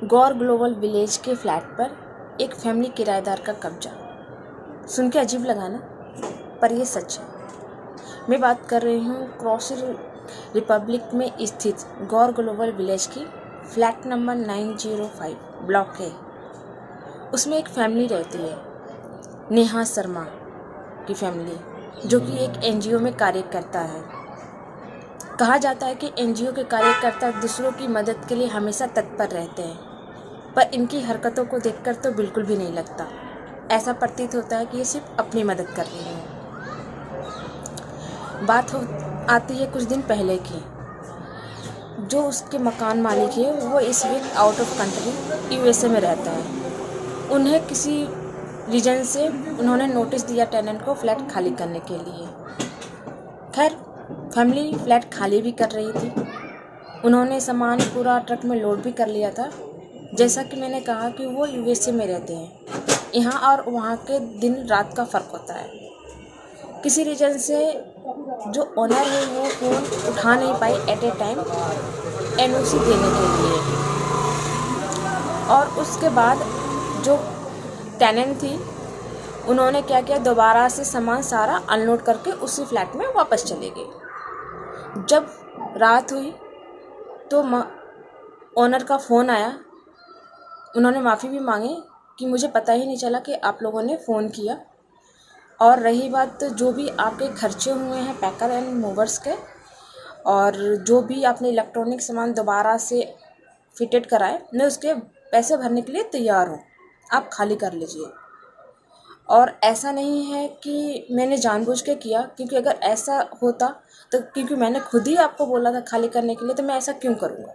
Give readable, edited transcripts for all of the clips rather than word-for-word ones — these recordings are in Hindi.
गौर ग्लोबल विलेज के फ्लैट पर एक फैमिली किराएदार का कब्जा। सुन के अजीब लगा ना, पर यह सच है। मैं बात कर रही हूँ क्रॉस रिपब्लिक में स्थित गौर ग्लोबल विलेज की फ्लैट नंबर 905 ब्लॉक है। उसमें एक फैमिली रहती है, नेहा शर्मा की फैमिली, जो कि एक एनजीओ में कार्य करता है। कहा जाता है कि एनजीओ के कार्यकर्ता दूसरों की मदद के लिए हमेशा तत्पर रहते हैं, पर इनकी हरकतों को देखकर तो बिल्कुल भी नहीं लगता। ऐसा प्रतीत होता है कि ये सिर्फ अपनी मदद कर रही हैं। बात आती है कुछ दिन पहले की। जो उसके मकान मालिक है वो इस week out of country USA में रहता है। उन्हें किसी रीजन से उन्होंने नोटिस दिया टेनेंट को फ्लैट खाली करने के लिए। खैर, फैमिली फ्लैट खाली भी कर रही थी। उन्होंने सामान पूरा ट्रक में लोड भी कर लिया था। जैसा कि मैंने कहा कि वो यूएसए में रहते हैं। यहाँ और वहाँ के दिन रात का फ़र्क होता है। किसी रीजन से जो ओनर है वो फ़ोन उठा नहीं पाई एट ए टाइम एनओसी देने के लिए। और उसके बाद जो टेनेंट थी उन्होंने क्या किया, दोबारा से सामान सारा अनलोड करके उसी फ्लैट में वापस चले गए। जब रात हुई तो ओनर का फ़ोन आया। उन्होंने माफ़ी भी मांगी कि मुझे पता ही नहीं चला कि आप लोगों ने फ़ोन किया। और रही बात जो भी आपके खर्चे हुए हैं पैकर एंड मूवर्स के, और जो भी आपने इलेक्ट्रॉनिक सामान दोबारा से फिटेड कराए, मैं उसके पैसे भरने के लिए तैयार हूँ, आप खाली कर लीजिए। और ऐसा नहीं है कि मैंने जानबूझ के किया, क्योंकि अगर ऐसा होता तो क्योंकि मैंने खुद ही आपको बोला था खाली करने के लिए, तो मैं ऐसा क्यों करूँगा।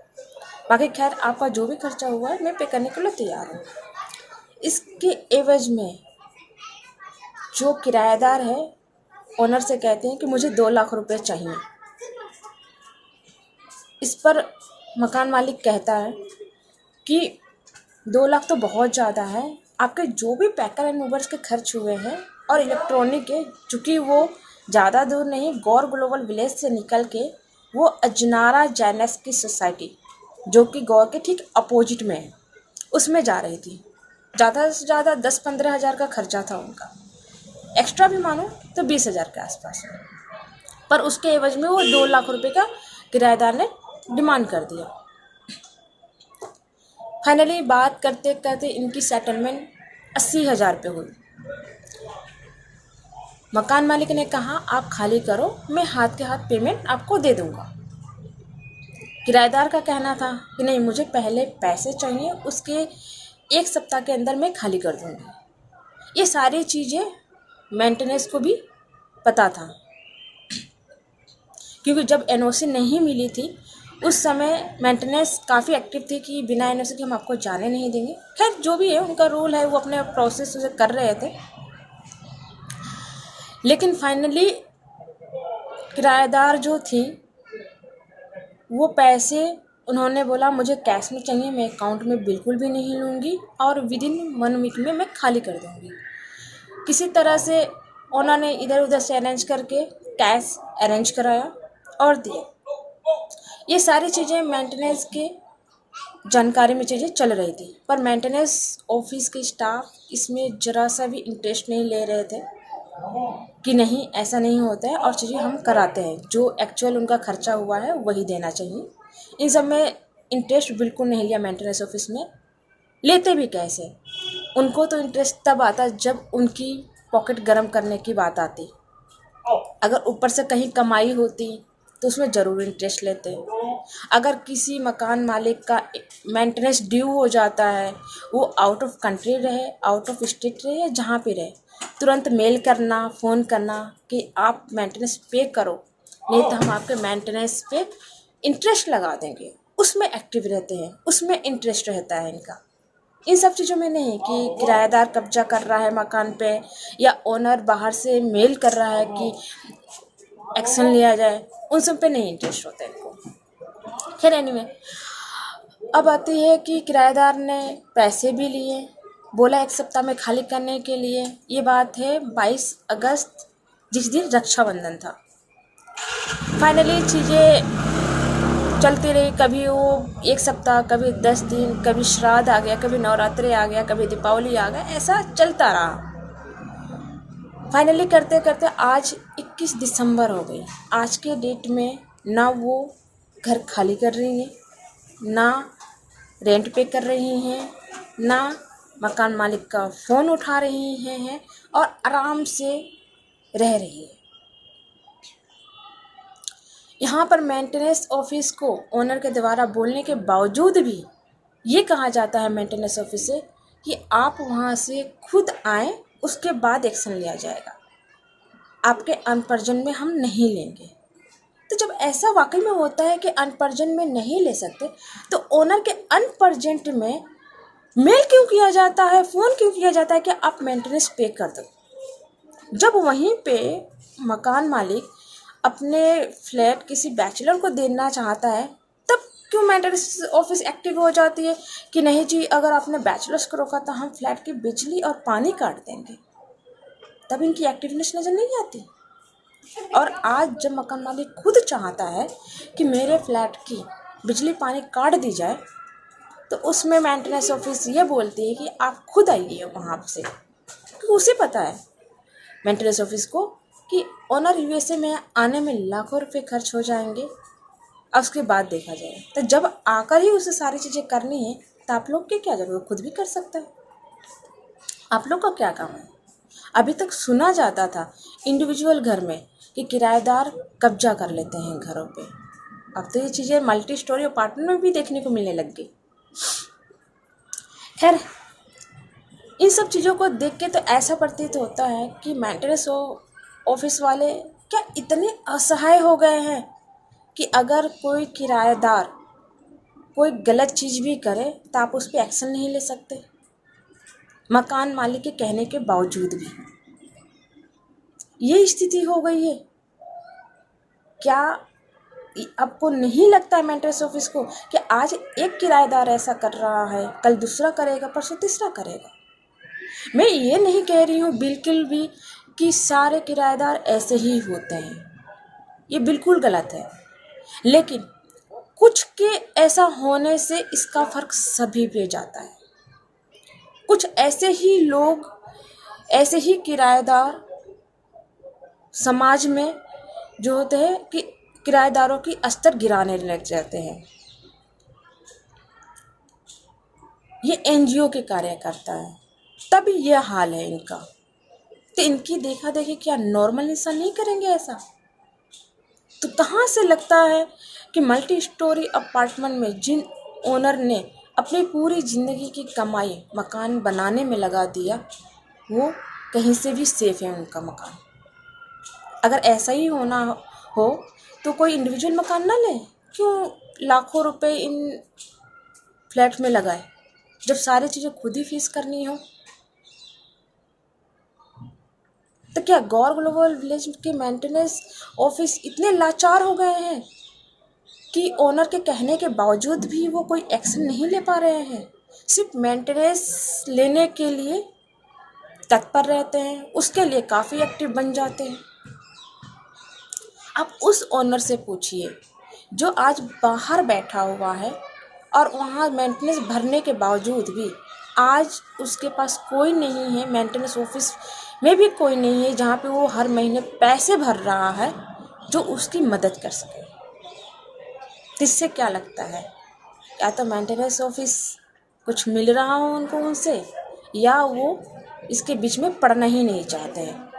बाकी खैर, आपका जो भी खर्चा हुआ है मैं पे करने के लिए तैयार हूँ। इसके एवज में जो किराएदार है ओनर से कहते हैं कि मुझे 2 लाख रुपए चाहिए। इस पर मकान मालिक कहता है कि 2 लाख तो बहुत ज़्यादा है, आपके जो भी पैकर एंड मूवर्स के खर्च हुए हैं और इलेक्ट्रॉनिक के, चूँकि वो ज़्यादा दूर नहीं, गौर ग्लोबल विलेज से निकल के वो अजनारा जैनस की सोसाइटी, जो कि गौर के ठीक अपोजिट में है, उसमें जा रही थी। ज़्यादा से ज़्यादा 10-15 हज़ार का खर्चा था उनका, एक्स्ट्रा भी मानो तो 20 हज़ार के आसपास। पर उसके एवज में वो 2 लाख रुपए का किराएदार ने डिमांड कर दिया। फाइनली बात करते करते इनकी सेटलमेंट 80,000 पे हुई। मकान मालिक ने कहा आप खाली करो, मैं हाथ के हाथ पेमेंट आपको दे दूंगा। किराएदार का कहना था कि नहीं, मुझे पहले पैसे चाहिए, उसके 1 सप्ताह के अंदर मैं खाली कर दूंगी। ये सारी चीज़ें मेंटेनेंस को भी पता था, क्योंकि जब एनओसी नहीं मिली थी उस समय मेंटेनेंस काफ़ी एक्टिव थी कि बिना एनओसी के हम आपको जाने नहीं देंगे। खैर, जो भी है उनका रूल है, वो अपने प्रोसेस उसे कर रहे थे। लेकिन फाइनली किराएदार जो थी वो पैसे, उन्होंने बोला मुझे कैश में चाहिए, मैं अकाउंट में बिल्कुल भी नहीं लूँगी और विदिन 1 वीक में मैं खाली कर दूँगी। किसी तरह से उन्होंने इधर उधर से अरेंज करके कैश अरेंज कराया और दिया। ये सारी चीज़ें मेंटेनेंस के जानकारी में चीज़ें चल रही थी, पर मेंटेनेंस ऑफिस के स्टाफ इसमें ज़रा सा भी इंटरेस्ट नहीं ले रहे थे कि नहीं, ऐसा नहीं होता है और चीज़ें हम कराते हैं, जो एक्चुअल उनका खर्चा हुआ है वही देना चाहिए। इन सब में इंटरेस्ट बिल्कुल नहीं लिया मेंटेनेंस ऑफिस में। लेते भी कैसे, उनको तो इंटरेस्ट तब आता जब उनकी पॉकेट गर्म करने की बात आती। अगर ऊपर से कहीं कमाई होती तो उसमें ज़रूर इंटरेस्ट लेते। अगर किसी मकान मालिक का मेंटेनेंस ड्यू हो जाता है, वो आउट ऑफ कंट्री रहे, आउट ऑफ स्टेट रहे या जहाँ पे रहे, तुरंत मेल करना, फ़ोन करना कि आप मेंटेनेंस पे करो, नहीं तो हम आपके मेंटेनेंस पे इंटरेस्ट लगा देंगे। उसमें एक्टिव रहते हैं, उसमें इंटरेस्ट रहता है इनका। इन सब चीज़ों में नहीं कि किराएदार कब्जा कर रहा है मकान पे या ओनर बाहर से मेल कर रहा है कि एक्शन लिया जाए, उन सब पे नहीं इंटरेस्ट होता है इनको। खैर एनीवे, अब आती है कि किराएदार ने पैसे भी लिए, बोला 1 सप्ताह में खाली करने के लिए। ये बात है 22 अगस्त, जिस दिन रक्षाबंधन था। फाइनली चीज़ें चलती रही। कभी वो 1 सप्ताह, कभी 10 दिन, कभी श्राद्ध आ गया, कभी नवरात्रि आ गया, कभी दीपावली आ गया, ऐसा चलता रहा। फाइनली करते करते आज 21 दिसंबर हो गई। आज के डेट में ना वो घर खाली कर रही हैं, ना रेंट पे कर रही हैं, ना मकान मालिक का फ़ोन उठा रही हैं और आराम से रह रही है। यहाँ पर मेंटेनेंस ऑफिस को ओनर के द्वारा बोलने के बावजूद भी ये कहा जाता है मेंटेनेंस ऑफिस से कि आप वहाँ से खुद आएँ, उसके बाद एक्शन लिया जाएगा, आपके अनप्रजन में हम नहीं लेंगे। तो जब ऐसा वाकई में होता है कि अनप्रजन में नहीं ले सकते, तो ओनर के अनप्रजेंट में मेल क्यों किया जाता है, फ़ोन क्यों किया जाता है कि आप मेंटेनेंस पे कर दो। जब वहीं पे मकान मालिक अपने फ्लैट किसी बैचलर को देना चाहता है, तब क्यों मेंटेनेंस ऑफिस एक्टिव हो जाती है कि नहीं जी, अगर आपने बैचलर्स को रोका तो हम फ्लैट की बिजली और पानी काट देंगे। तब इनकी एक्टिवनेस नज़र नहीं आती। और आज जब मकान मालिक खुद चाहता है कि मेरे फ्लैट की बिजली पानी काट दी जाए, तो उसमें मेंटेनेंस ऑफिस ये बोलती है कि आप खुद आइए वहाँ से, क्योंकि उसे पता है मेंटेनेंस ऑफिस को कि ओनर यूएसए में आने में लाखों रुपए खर्च हो जाएंगे, अब उसके बाद देखा जाए। तो जब आकर ही उसे सारी चीज़ें करनी है, तो आप लोग की क्या ज़रूरत, खुद भी कर सकता है। आप लोग का क्या काम है। अभी तक सुना जाता था इंडिविजुअल घर में कि किराएदार कब्जा कर लेते हैं घरों पे। अब तो ये चीज़ें मल्टी स्टोरी अपार्टमेंट में भी देखने को मिलने लग गई। खैर, इन सब चीज़ों को देख के तो ऐसा प्रतीत होता है कि मेंटेनेंस ऑफिस वाले क्या इतने असहाय हो गए हैं कि अगर कोई किराएदार कोई गलत चीज़ भी करे तो आप उस पर एक्शन नहीं ले सकते, मकान मालिक के कहने के बावजूद भी। ये स्थिति हो गई है। क्या आपको नहीं लगता है मेंटेनेंस ऑफिस को कि आज एक किराएदार ऐसा कर रहा है, कल दूसरा करेगा, परसों तीसरा करेगा। मैं ये नहीं कह रही हूँ बिल्कुल भी कि सारे किराएदार ऐसे ही होते हैं, ये बिल्कुल गलत है, लेकिन कुछ के ऐसा होने से इसका फर्क सभी पे जाता है। कुछ ऐसे ही लोग, ऐसे ही किराएदार समाज में जो होते हैं कि किराएदारों की स्तर गिराने लग जाते हैं। ये एनजीओ के कार्यकर्ता है, तभी यह हाल है इनका। तो इनकी देखा देखी क्या नॉर्मल इंसान नहीं करेंगे ऐसा? तो कहाँ से लगता है कि मल्टी स्टोरी अपार्टमेंट में जिन ओनर ने अपनी पूरी ज़िंदगी की कमाई मकान बनाने में लगा दिया, वो कहीं से भी सेफ है उनका मकान। अगर ऐसा ही होना हो तो कोई इंडिविजुअल मकान ना ले, क्यों लाखों रुपए इन फ्लैट में लगाए जब सारी चीज़ें खुद ही फेस करनी हो। तो क्या गौर ग्लोबल विलेज के मेंटेनेंस ऑफिस इतने लाचार हो गए हैं कि ओनर के कहने के बावजूद भी वो कोई एक्शन नहीं ले पा रहे हैं, सिर्फ मेंटेनेंस लेने के लिए तत्पर रहते हैं, उसके लिए काफ़ी एक्टिव बन जाते हैं। आप उस ओनर से पूछिए जो आज बाहर बैठा हुआ है और वहाँ मेंटेनेंस भरने के बावजूद भी आज उसके पास कोई नहीं है, मेंटेनेंस ऑफिस में भी कोई नहीं है जहाँ पे वो हर महीने पैसे भर रहा है जो उसकी मदद कर सके। इससे क्या लगता है, या तो मेंटेनेंस ऑफिस कुछ मिल रहा हो उनको उनसे, या वो इसके बीच में पड़ना ही नहीं चाहते हैं।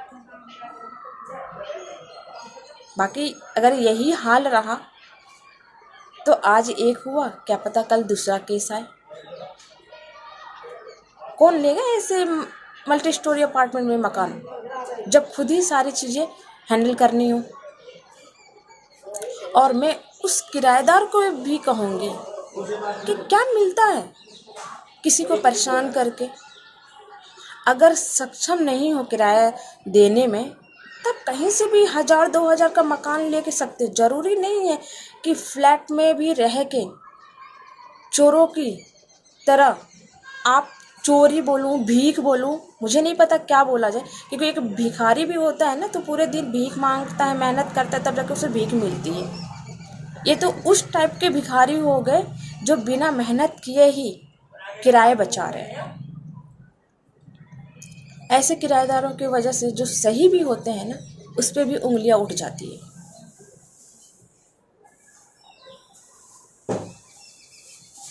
बाकी अगर यही हाल रहा तो आज एक हुआ, क्या पता कल दूसरा केस आए। कौन लेगा ऐसे मल्टी स्टोरी अपार्टमेंट में मकान जब खुद ही सारी चीज़ें हैंडल करनी हो। और मैं उस किराएदार को भी कहूँगी कि क्या मिलता है किसी को परेशान करके। अगर सक्षम नहीं हो किराया देने में, तब कहीं से भी 1000-2000 का मकान लेके सकते। ज़रूरी नहीं है कि फ्लैट में भी रह के चोरों की तरह आप चोरी बोलूँ, भीख बोलूँ, मुझे नहीं पता क्या बोला जाए, क्योंकि एक भिखारी भी होता है ना, तो पूरे दिन भीख मांगता है, मेहनत करता है, तब जाके उसे भीख मिलती है। ये तो उस टाइप के भिखारी हो गए जो बिना मेहनत किए ही किराए बचा रहे हैं। ऐसे किराएदारों की वजह से जो सही भी होते हैं ना, उस पर भी उंगलियां उठ जाती है।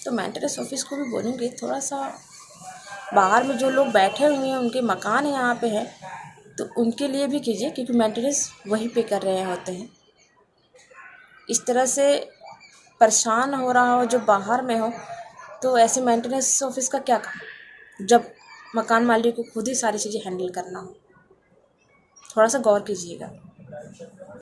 तो मेंटेनेंस ऑफिस को भी बोलूँगी थोड़ा सा बाहर में जो लोग बैठे हुए हैं, उनके मकान यहाँ पे है, तो उनके लिए भी कीजिए, क्योंकि मेंटेनेंस वहीं पे कर रहे होते हैं। इस तरह से परेशान हो रहा हो जो बाहर में हो, तो ऐसे मेंटेनेंस ऑफिस का क्या काम, जब मकान मालिक को खुद ही सारी चीज़ें हैंडल करना हो। थोड़ा सा गौर कीजिएगा।